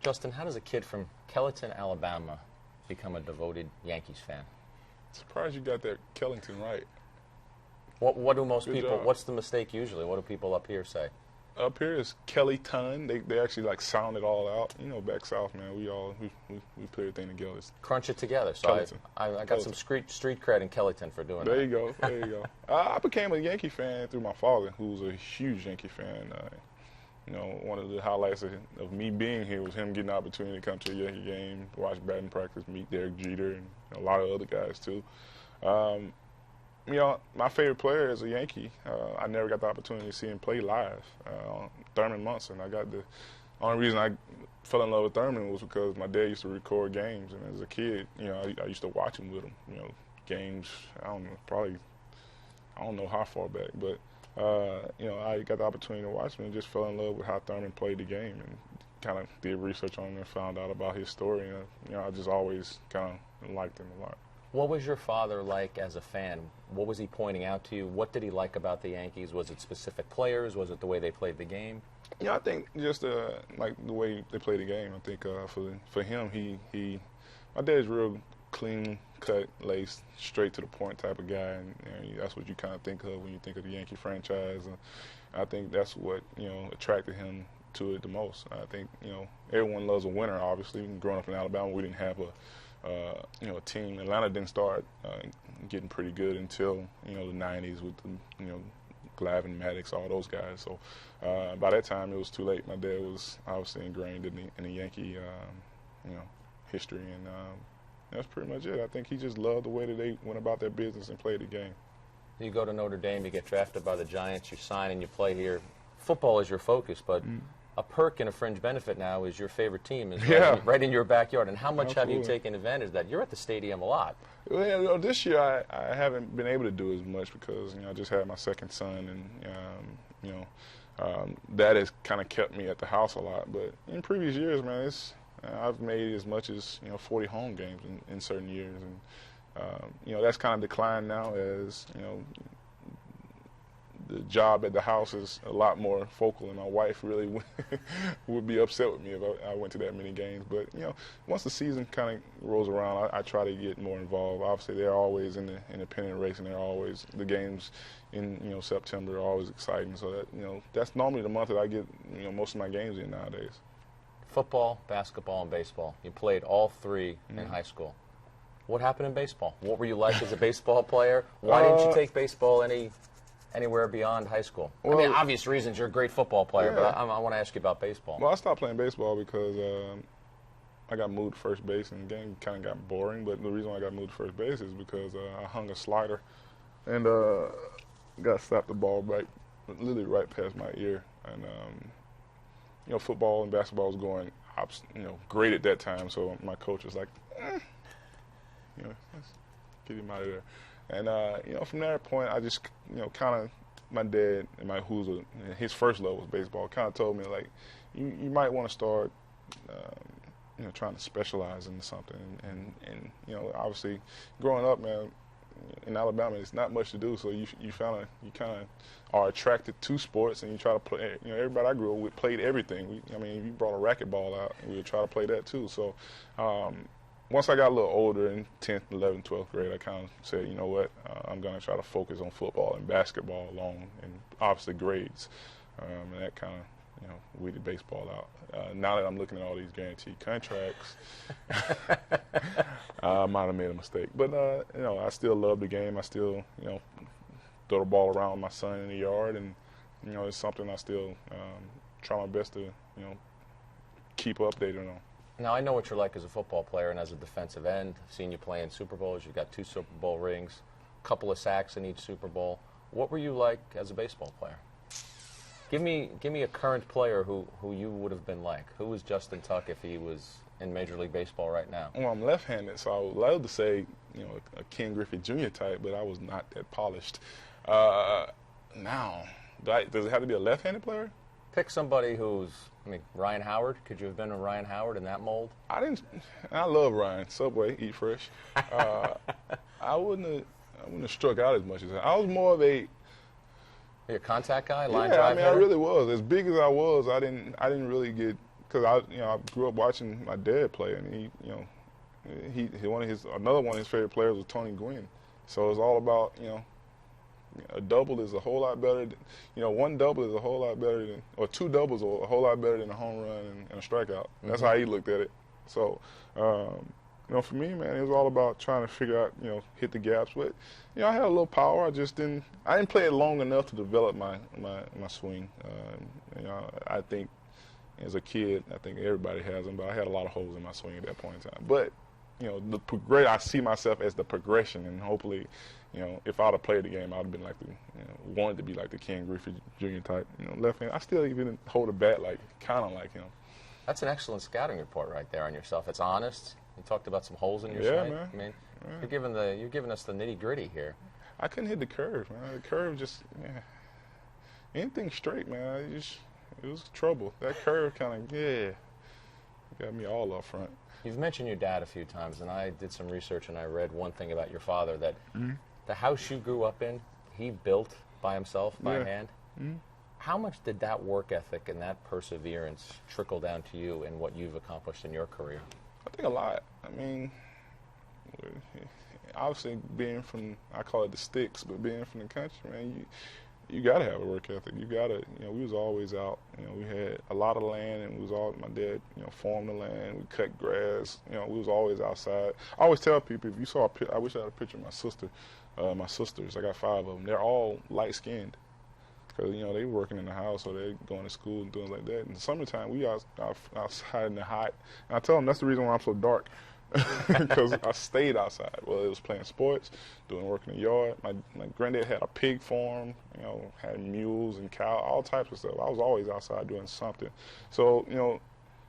Justin, how does a kid from Kellyton, Alabama, become a devoted Yankees fan? Surprised you got that Kellington right. What do most Good people? job. What's the mistake usually? What do people up here say? Up here is Kellyton. They actually like sound it all out. You know, back south, man, we put everything together. Crunch it together. So Kellyton. I got some street cred in Kellyton for doing There that. you go. There you go. I became a Yankee fan through my father, who was a huge Yankee fan. You know, one of the highlights of me being here was him getting the opportunity to come to a Yankee game, watch batting practice, meet Derek Jeter, and a lot of other guys too. You know, my favorite player is a Yankee. I never got the opportunity to see him play live. Thurman Munson. The only reason I fell in love with Thurman was because my dad used to record games, and as a kid, you know, I used to watch him with him. You know, games. I don't know how far back, but you know, I got the opportunity to watch him and just fell in love with how Thurman played the game, and kind of did research on him and found out about his story. And you know, I just always kind of liked him a lot. What was your father like as a fan? What was he pointing out to you? What did he like about the Yankees? Was it specific players? Was it the way they played the game? Yeah, I think just like the way they play the game. I think for him, my dad's real clean cut, laced, straight to the point type of guy, and you know, that's what you kind of think of when you think of the Yankee franchise. And I think that's what, you know, attracted him to it the most. I think, you know, everyone loves a winner. Obviously, growing up in Alabama, we didn't have you know, a team. Atlanta didn't start getting pretty good until, you know, the '90s with the, you know, Glavine, Maddox, all those guys. So by that time, it was too late. My dad was obviously ingrained in the Yankee, you know, history, and that's pretty much it. I think he just loved the way that they went about their business and played the game. You go to Notre Dame, you get drafted by the Giants, you sign and you play here. Football is your focus, but a perk and a fringe benefit now is your favorite team is right in your backyard. And how much have you taken advantage of that? You're at the stadium a lot. Well, you know, this year I haven't been able to do as much because, you know, I just had my second son, and you know, that has kind of kept me at the house a lot. But in previous years, man, I've made as much as, you know, 40 home games in certain years, and you know, that's kind of declined now as, you know, the job at the house is a lot more focal, and my wife really would be upset with me if I went to that many games. But, you know, once the season kind of rolls around, I try to get more involved. Obviously, they're always in the independent race, and they're always, the games in, you know, September are always exciting. So that, you know, that's normally the month that I get, you know, most of my games in nowadays. Football, basketball, and baseball. You played all three in high school. What happened in baseball? What were you like as a baseball player? Why didn't you take baseball anywhere beyond high school? Well, I mean, obvious reasons. You're a great football player, but I want to ask you about baseball. Well, I stopped playing baseball because I got moved to first base, and the game kind of got boring. But the reason why I got moved to first base is because I hung a slider and got slapped the ball literally right past my ear. And you know, football and basketball was going, you know, great at that time. So my coach was like, you know, let's get him out of there. And you know, from that point, I just, you know, kind of, my dad and his first love was baseball, kind of told me, like, you might want to start, you know, trying to specialize in something. And you know, obviously, growing up, man, in Alabama, it's not much to do, so you kind of are attracted to sports, and you try to play. You know, everybody I grew up with played everything. I mean, if you brought a racquetball out, we would try to play that too. So once I got a little older in 10th, 11th, 12th grade, I kind of said, you know what, I'm going to try to focus on football and basketball along, and obviously grades. And that kind of, you know, weeded baseball out. Now that I'm looking at all these guaranteed contracts, I might have made a mistake. But, you know, I still love the game. I still, you know, throw the ball around with my son in the yard, and, you know, it's something I still try my best to, you know, keep updated on. Now, I know what you're like as a football player and as a defensive end. I've seen you play in Super Bowls. You've got 2 Super Bowl rings, a couple of sacks in each Super Bowl. What were you like as a baseball player? Give me a current player who you would have been like. Who was Justin Tuck if he was in Major League Baseball right now? Well, I'm left-handed, so I would love to say, you know, a Ken Griffey Jr. type, but I was not that polished. Now, does it have to be a left-handed player? Pick somebody who's, I mean, Ryan Howard. Could you have been a Ryan Howard in that mold? I love Ryan. Subway, eat fresh. I wouldn't have struck out as much as I was more of a. You're a contact guy, line yeah, drive I mean, hitter? I really was. As big as I was, I didn't really get because I grew up watching my dad play, and he another one of his favorite players was Tony Gwynn. So it's all about, a double is a whole lot better than, one double is a whole lot better than, or two doubles are a whole lot better than a home run and a strikeout. That's how he looked at it. So, for me, man, it was all about trying to figure out, hit the gaps. But, I had a little power. I didn't play it long enough to develop my swing. I think as a kid, I think everybody has them, but I had a lot of holes in my swing at that point in time. But, I see myself as the progression, and hopefully, if I'd have played the game, I'd have been like wanted to be like the Ken Griffey Jr. type, left hand. I still even hold a bat kind of like him. That's an excellent scouting report right there on yourself. It's honest. You talked about some holes in your swing. Man. I mean, you're giving us the nitty gritty here. I couldn't hit the curve, man. The curve just, anything straight, man. It was trouble. That curve kind of, got me all up front. You've mentioned your dad a few times, and I did some research, and I read one thing about your father, that the house you grew up in, he built by himself, by hand. Mm-hmm. How much did that work ethic and that perseverance trickle down to you and what you've accomplished in your career? I think a lot. I mean, obviously being from, I call it the sticks, but being from the country, man, you got to have a work ethic. You got to, we was always out. We had a lot of land, and my dad, farmed the land. We cut grass. We was always outside. I always tell people, if you saw I wish I had a picture of my sisters. I got 5 of them. They're all light-skinned because, they were working in the house, or they going to school and things like that. In the summertime, we outside in the hot. And I tell them that's the reason why I'm so dark. Because I stayed outside. Well, it was playing sports, doing work in the yard. My granddad had a pig farm, had mules and cows, all types of stuff. I was always outside doing something. So,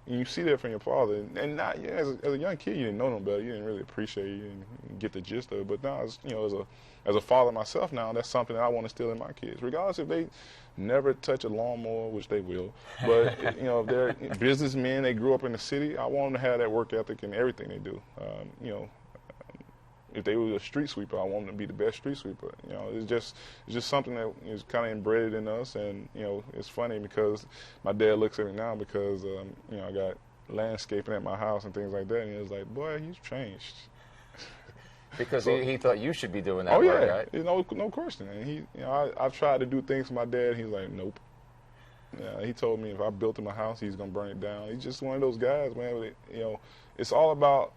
you see that from your father, and not as a young kid, you didn't know no better. You didn't really appreciate it. You didn't get the gist of it. But now, as a father myself now, that's something that I want to instill in my kids, regardless if they never touch a lawnmower, which they will. But, if they're businessmen, they grew up in the city, I want them to have that work ethic in everything they do. If they were a street sweeper, I want them to be the best street sweeper. It's just something that is kind of embedded in us. And, it's funny because my dad looks at me now because, I got landscaping at my house and things like that. And he was like, boy, he's changed. Because he thought you should be doing that work, right? No question. And I've tried to do things for my dad. He's like, nope. He told me if I built him a house, he's gonna burn it down. He's just one of those guys, man. It's all about.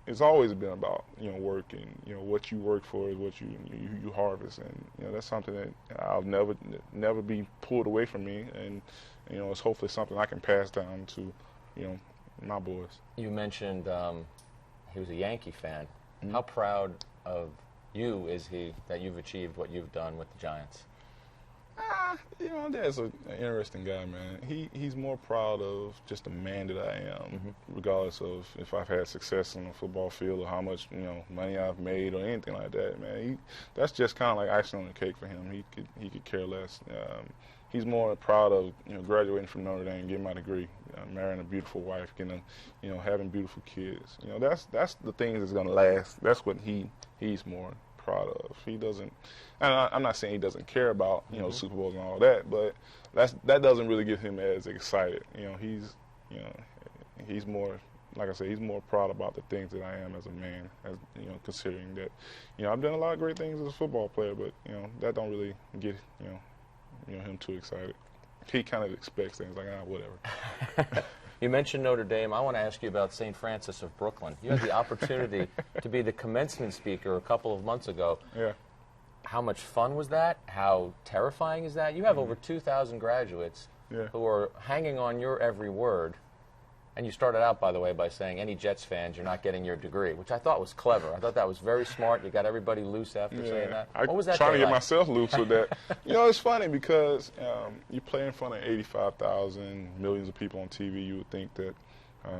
It's always been about work, and what you work for is what you harvest, and that's something that I'll never be pulled away from me, and it's hopefully something I can pass down to my boys. You mentioned he was a Yankee fan. How proud of you is he that you've achieved what you've done with the Giants? Dad's an interesting guy, man. He's more proud of just the man that I am, regardless of if I've had success on the football field or how much money I've made or anything like that, man. That's just kind of like icing on the cake for him. He could care less. He's more proud of graduating from Notre Dame, getting my degree, marrying a beautiful wife, getting having beautiful kids. That's the things that's gonna last. That's what he's more proud of. He doesn't, and I'm not saying he doesn't care about Super Bowls and all that, but that doesn't really get him as excited. He's more, like I said, he's more proud about the things that I am as a man, as considering that I've done a lot of great things as a football player, but that don't really get him too excited. He kind of expects things like whatever. You mentioned Notre Dame. I want to ask you about St. Francis of Brooklyn. You had the opportunity to be the commencement speaker a couple of months ago. Yeah. How much fun was that? How terrifying is that? You have over 2,000 graduates who are hanging on your every word. And you started out, by the way, by saying, any Jets fans, you're not getting your degree, which I thought was clever. I thought that was very smart. You got everybody loose after saying that. What was that trying to get like? myself loose with that. It's funny because you play in front of 85,000, millions of people on TV. You would think that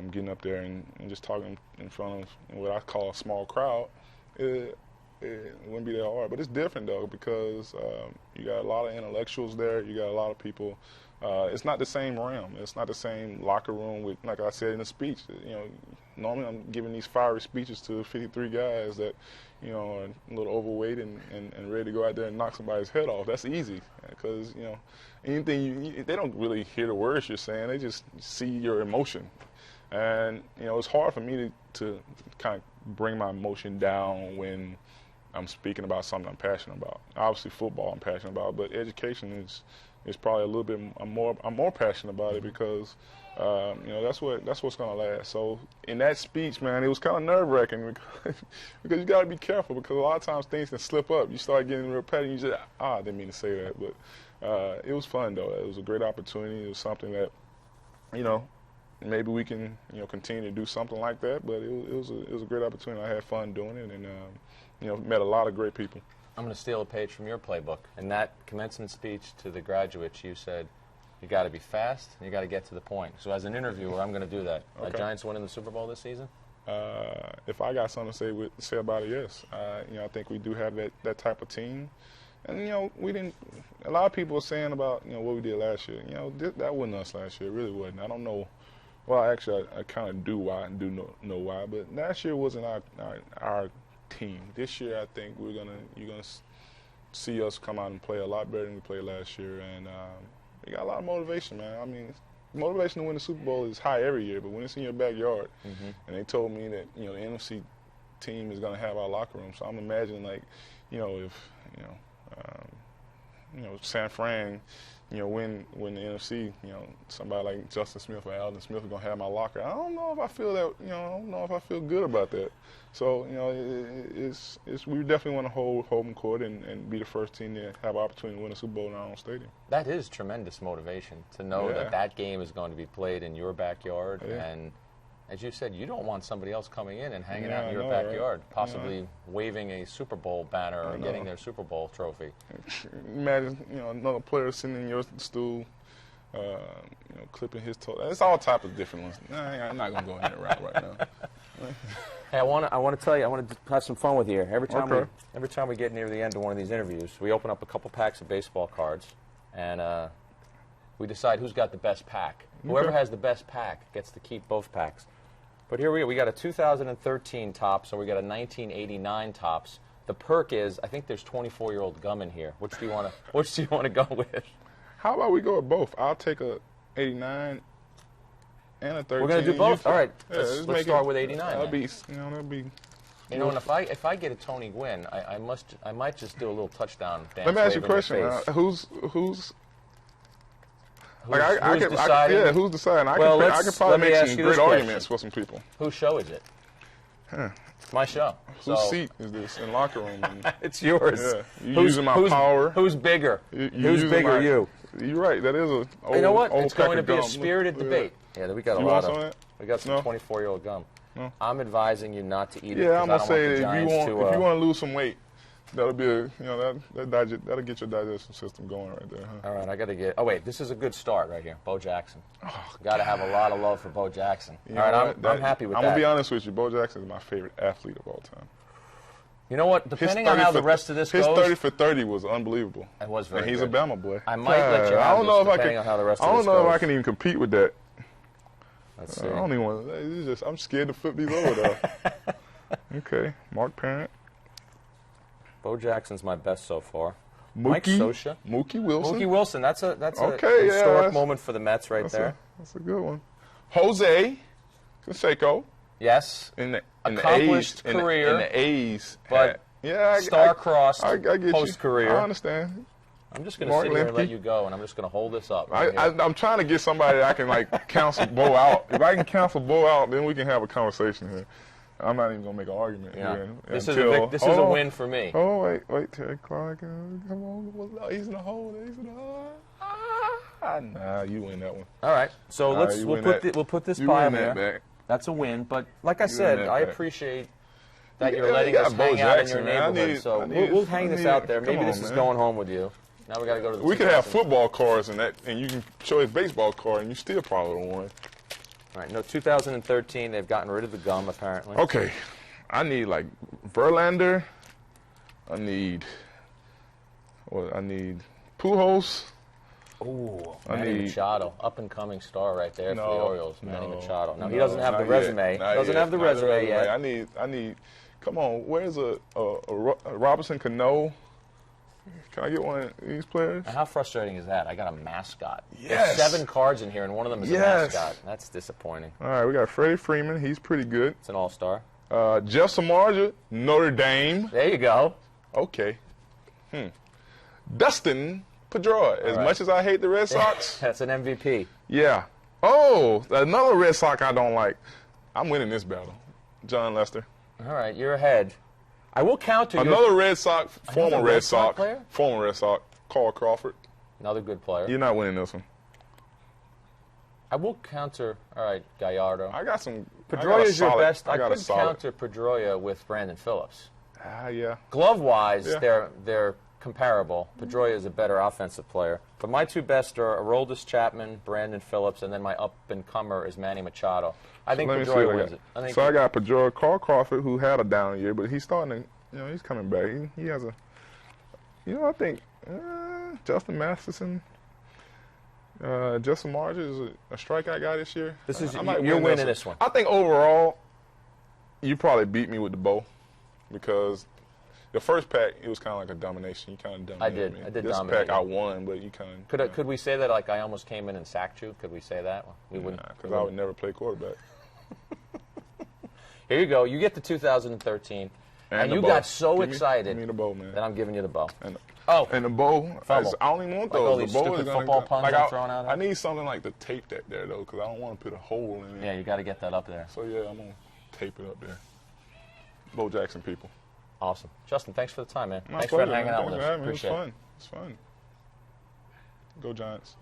getting up there and just talking in front of what I call a small crowd, it wouldn't be that hard. But it's different though because you got a lot of intellectuals there. You got a lot of people. It's not the same realm. It's not the same locker room with, like I said in the speech. You know, normally I'm giving these fiery speeches to 53 guys that, you know, are a little overweight and ready to go out there and knock somebody's head off. That's easy because, you know, anything they don't really hear the words you're saying. They just see your emotion. And, you know, it's hard for me to kind of bring my emotion down when I'm speaking about something I'm passionate about. Obviously, football I'm passionate about, but education is probably a little bit I'm more passionate about it because you know that's what's gonna last. So in that speech, man, it was kind of nerve-wracking because you got to be careful because a lot of times things can slip up. You start getting real petty, and you just I didn't mean to say that, but it was fun though. It was a great opportunity. It was something that, you know, maybe we can, you know, continue to do something like that. But it was a great opportunity. I had fun doing it, and you know, met a lot of great people. I'm going to steal a page from your playbook. In that commencement speech to the graduates, you said, you got to be fast and you got to get to the point. So as an interviewer, I'm going to do that. Okay. Giants winning the Super Bowl this season? If I got something to say about it, yes. You know, I think we do have that type of team. And, you know, we didn't – a lot of people are saying about, you know, what we did last year. You know, that wasn't us last year. It really wasn't. I don't know. Well, actually, I kind of do know why. But last year wasn't our team. This year, I think you're gonna see us come out and play a lot better than we played last year, and we got a lot of motivation, man. I mean, motivation to win the Super Bowl is high every year, but when it's in your backyard, and they told me that, you know, the NFC team is gonna have our locker room, so I'm imagining, like, you know, if you know, San Fran, you know, win the NFC, you know, somebody like Justin Smith or Alden Smith is going to have my locker. I don't know if I feel that, you know, I don't know if I feel good about that. So, you know, we definitely want to hold home court and be the first team to have an opportunity to win a Super Bowl in our own stadium. That is tremendous motivation to know that game is going to be played in your backyard. Yeah. And as you said, you don't want somebody else coming in and hanging out in your backyard, right? Possibly waving a Super Bowl banner or getting their Super Bowl trophy. Imagine, you know, another player sitting in your stool, you know, clipping his toe. It's all types of different ones. I'm not gonna go in that route right now. Hey, I want to tell you, I want to have some fun with you here. Every time we get near the end of one of these interviews, we open up a couple packs of baseball cards, and we decide who's got the best pack. Whoever has the best pack gets to keep both packs. But here we go. We got a 2013 Topps, or we got a 1989 Topps. The perk is, I think there's 24-year-old gum in here. Which do you want to go with? How about we go with both? I'll take a 89 and a 13. We're gonna do both. All right. Yeah, let's start with 89. That'll be, that'll be. You know, and if I get a Tony Gwynn, I might just do a little touchdown dance. Let me ask you a question. Who's deciding? Who's deciding? I can probably make some great arguments for some people. Whose show is it? It's my show. Whose seat is this in locker room? It's yours. Yeah. You're using my power. Who's bigger? Who's bigger, you? You're right. That is a old, you know what? It's going to be a spirited debate. Yeah, we got a lot of. We got some 24-year-old gum. No. I'm advising you not to eat it. Yeah, I'm gonna say if you want to lose some weight, that'll be that'll get your digestive system going right there. Huh? All right, I got to get. Oh wait, this is a good start right here. Bo Jackson. Got to have a lot of love for Bo Jackson. All right, I'm happy with that. I'm gonna be honest with you. Bo Jackson is my favorite athlete of all time. You know what? Depending on how the rest of this goes, his 30 for 30 was unbelievable. It was very. And he's good. A Bama boy. I might let you have this, depending on how the rest of this goes. I don't know if I can even compete with that. Let's see. I don't even want to. I'm scared to flip these over though. Okay, Mark Parent. Bo Jackson's my best so far. Mookie, Mike Scioscia. Mookie Wilson. Mookie Wilson. That's a historic moment for the Mets right there. That's a good one. Jose Canseco. Yes. Accomplished career. In the A's. But star-crossed post-career. I understand. I'm just going to sit here and let you go, and I'm just going to hold this up. I'm trying to get somebody that I can cancel Bo out. If I can cancel Bo out, then we can have a conversation here. I'm not even going to make an argument here. This is a win for me. Oh, wait. Terry Clark. Come on. He's in the hole. Nah, you win that one. All right. So we'll put this pie there. That's a win. But like I said, I appreciate that you're letting us hang out in your neighborhood. So we'll hang this out there. Maybe this is going home with you. Now we got to go to the. We could have football cards and you can show his baseball card, and you still probably don't win. All right. No, 2013, they've gotten rid of the gum apparently. Okay, I need Verlander, I need Pujols. Ooh, I Manny need- Machado, up-and-coming star right there for the Orioles. Manny Machado. Now, he no, doesn't have the not resume. yet, not Doesn't yet, have the not resume yet. I need. Come on, where's a Robinson Cano? Can I get one of these players? Now, how frustrating is that? I got a mascot. Yes. There's 7 cards in here, and one of them is Yes. a mascot. That's disappointing. All right, we got Freddie Freeman. He's pretty good. It's an all-star. Jeff Samardzija, Notre Dame. There you go. Okay. Dustin Pedroia. As right. much as I hate the Red Sox, That's an MVP. yeah. Oh, another Red Sox I don't like. I'm winning this battle. John Lester. All right, you're ahead. I will counter you. Another Red Sox, former Red Red Sox Sox, player? former Red Sox, Carl Crawford. Another good player. You're not winning this one. I will counter. All right, Gallardo. I got some. Pedroia is your best. I got a could solid. counter Pedroia with Brandon Phillips. Yeah. Glove-wise, Yeah. they're comparable. Pedroia is a better offensive player. But my 2 best are Aroldis Chapman, Brandon Phillips, and then my up-and-comer is Manny Machado. I think Let me see Pedroia what I wins got. it. So I got Pedroia, Carl Crawford, who had a down year, but he's starting to, he's coming back. He has a, I think Justin Masterson, Justin Marge is a strikeout guy this year. This is I might you're win winning this one. I think overall, you probably beat me with the bow because the first pack it was kind of like a domination. You kind of dominated me. I did this dominate pack you. I won, but you kind of. Could we say that like I almost came in and sacked you? Could we say that? We wouldn't. Because I would never play quarterback. Here you go. You get to 2013, and the you bow. got so Give me excited the bow, man. that I'm giving you the bow. And Oh, And the bow, Fumble. I don't even want Like those. all The these bow stupid is gonna football puns I'm I, throwing out there? I need something like to tape that there though, because I don't want to put a hole in it. yeah, you got to get that up there. So yeah, I'm gonna tape it up there. Bo Jackson people. Awesome, Justin. Thanks for the time, man. My Thanks pleasure, for hanging man. out Thanks with for us. having me. It was Appreciate it. fun. It's fun. Go Giants.